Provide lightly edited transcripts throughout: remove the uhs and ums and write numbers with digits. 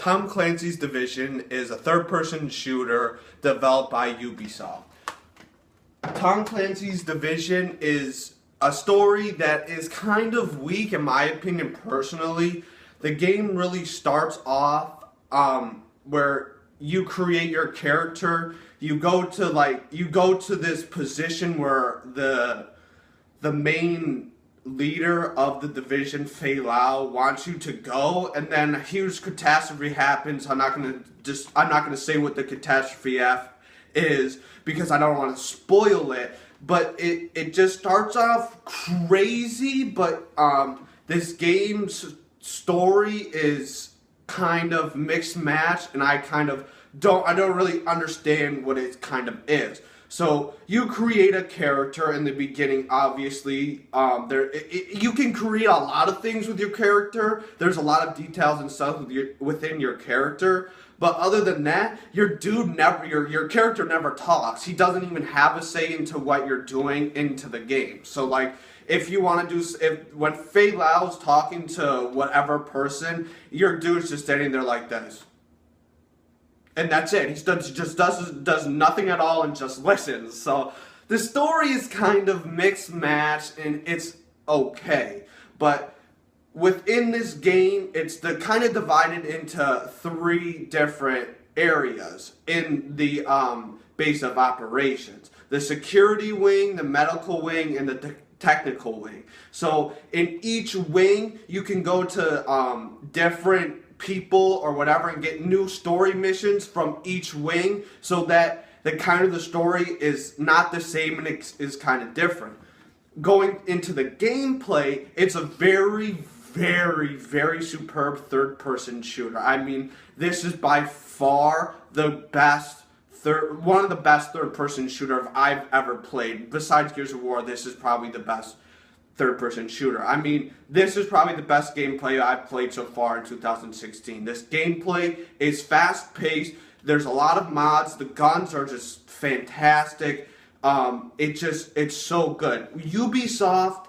Tom Clancy's Division is a third-person shooter developed by Ubisoft. Tom Clancy's Division is a story that is kind of weak, in my opinion, personally. The game really starts off where you create your character. You go to this position where the main leader of the division, Fei Lao, wants you to go, and then a huge catastrophe happens. I'm not gonna say what the catastrophe is because I don't want to spoil it. But it just starts off crazy. But this game's story is kind of mixed match, and I don't really understand what it kind of is. So you create a character in the beginning. Obviously, you can create a lot of things with your character. There's a lot of details and stuff within your character. But other than that, your character never talks. He doesn't even have a say into what you're doing into the game. So like, if you want to when Fei Lao's talking to whatever person, your dude's just standing there like this. And that's it. He just does nothing at all and just listens. So the story is kind of mixed match, and it's okay. But within this game, it's kind of divided into three different areas in the base of operations: the security wing, the medical wing, and the technical wing. So in each wing, you can go to different people or whatever and get new story missions from each wing, so that the story is not the same and it is kind of different. Going into the gameplay, it's a very, very, very superb third-person shooter. I mean, this is by far one of the best third-person shooters I've ever played. Besides Gears of War, this is probably the best third-person shooter. I mean, this is probably the best gameplay I've played so far in 2016. This gameplay is fast-paced. There's a lot of mods. The guns are just fantastic. It's so good. Ubisoft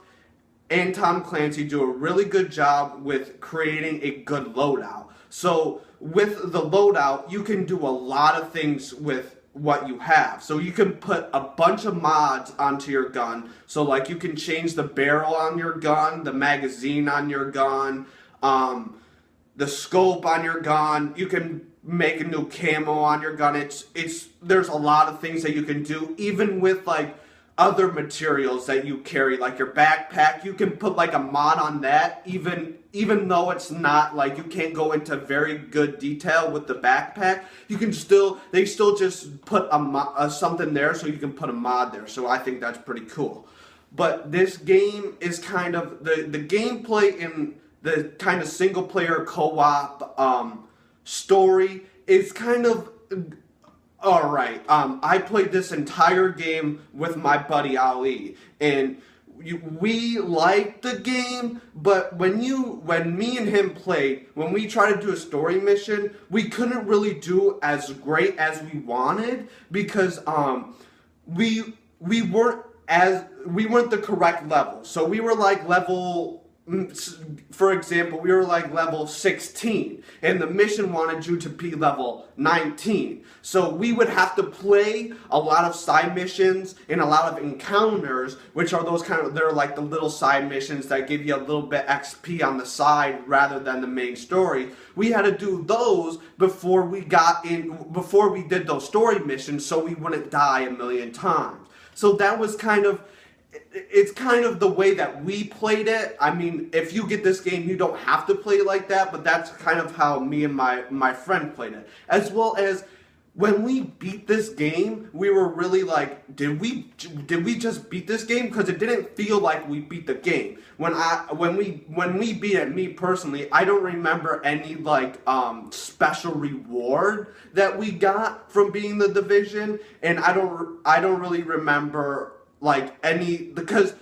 and Tom Clancy do a really good job with creating a good loadout. So with the loadout, you can do a lot of things with what you have. So you can put a bunch of mods onto your gun. So like, you can change the barrel on your gun, the magazine on your gun, the scope on your gun. You can make a new camo on your gun. There's a lot of things that you can do, even with like other materials that you carry, like your backpack. You can put like a mod on that, even though it's not like, you can't go into very good detail with the backpack. They still just put something there, so you can put a mod there. So I think that's pretty cool. But this game is kind of the gameplay in the kind of single player co-op story is kind of alright. I played this entire game with my buddy Ali, and we liked the game, but when me and him played, when we tried to do a story mission, we couldn't really do as great as we wanted, because we weren't the correct level. So we were like for example, we were like level 16, and the mission wanted you to be level 19. So we would have to play a lot of side missions and a lot of encounters, which are they're like the little side missions that give you a little bit XP on the side rather than the main story. We had to do those before we did those story missions, so we wouldn't die a million times. So that was it's kind of the way that we played it. I mean, if you get this game, you don't have to play it like that, but that's kind of how me and my friend played it. As well as, when we beat this game, we were really like, did we just beat this game? Because it didn't feel like we beat the game. When we beat it, me personally, I don't remember any like special reward that we got from beating the Division, and I don't really remember like any, because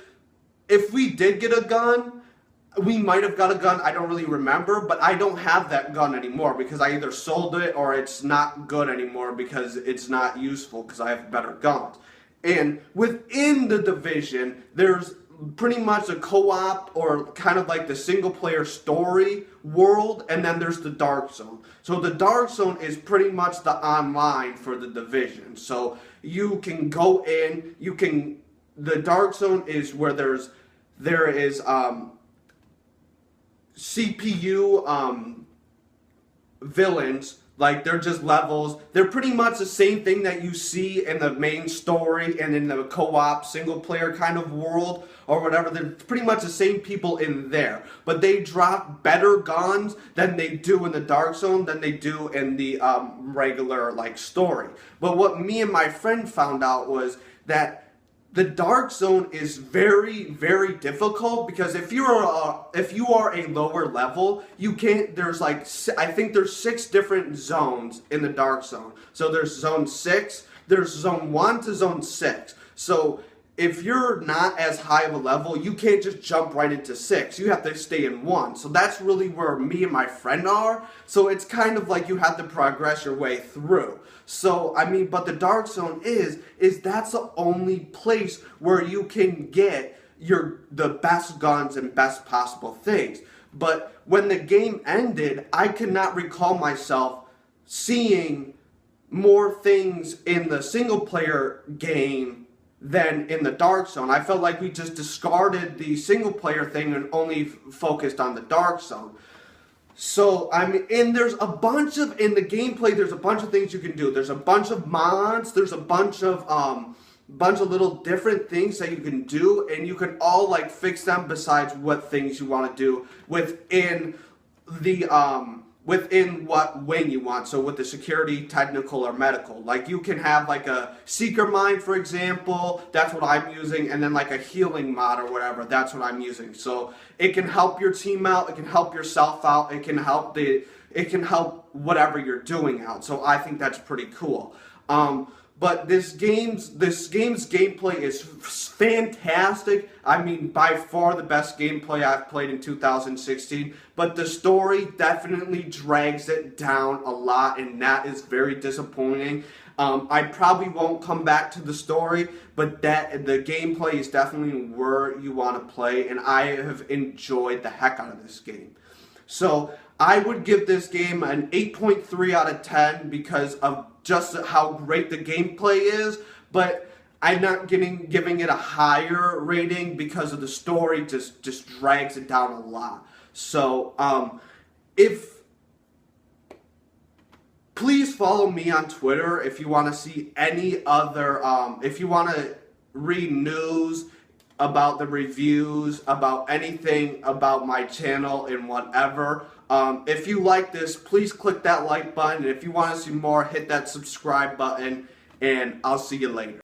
if we did get a gun, we might have got a gun, I don't really remember, but I don't have that gun anymore because I either sold it or it's not good anymore because it's not useful because I have better guns. And within the Division, there's pretty much a co-op or kind of like the single player story world, and then there's the Dark Zone. So the Dark Zone is pretty much the online for the Division. So you can go in, the Dark Zone is where there is CPU villains. Like, they're just levels. They're pretty much the same thing that you see in the main story and in the co-op single player kind of world or whatever. They're pretty much the same people in there. But they drop better guns than they do in the Dark Zone than they do in the regular like story. But what me and my friend found out was that the Dark Zone is very, very difficult because if you are a lower level, you can't. There's like I think there's 6 different zones in the Dark Zone. So there's Zone 6, there's Zone 1 to Zone 6. So if you're not as high of a level, you can't just jump right into 6. You have to stay in 1. So that's really where me and my friend are. So it's kind of like you have to progress your way through. So, I mean, but the Dark Zone is that's the only place where you can get the best guns and best possible things. But when the game ended, I could not recall myself seeing more things in the single player game than in the Dark Zone. I felt like we just discarded the single player thing and only focused on the Dark Zone. So, I mean, and there's a bunch of, in the gameplay, there's a bunch of things you can do. There's a bunch of mods, there's a bunch of little different things that you can do, and you can all, like, fix them besides what things you want to do within the, within what wing you want. So with the security, technical, or medical. Like, you can have like a seeker mine, for example. That's what I'm using. And then like a healing mod or whatever. That's what I'm using. So it can help your team out. It can help yourself out. It can help whatever you're doing out. So I think that's pretty cool. But this game's gameplay is fantastic. I mean, by far the best gameplay I've played in 2016. But the story definitely drags it down a lot, and that is very disappointing. I probably won't come back to the story, but the gameplay is definitely where you want to play, and I have enjoyed the heck out of this game. So I would give this game an 8.3 out of 10 because of just how great the gameplay is, but I'm not giving it a higher rating because of the story just drags it down a lot. So please follow me on Twitter if you want to see any other if you want to read news about the reviews, about anything about my channel and whatever. If you like this, please click that like button. And if you want to see more, hit that subscribe button. And I'll see you later.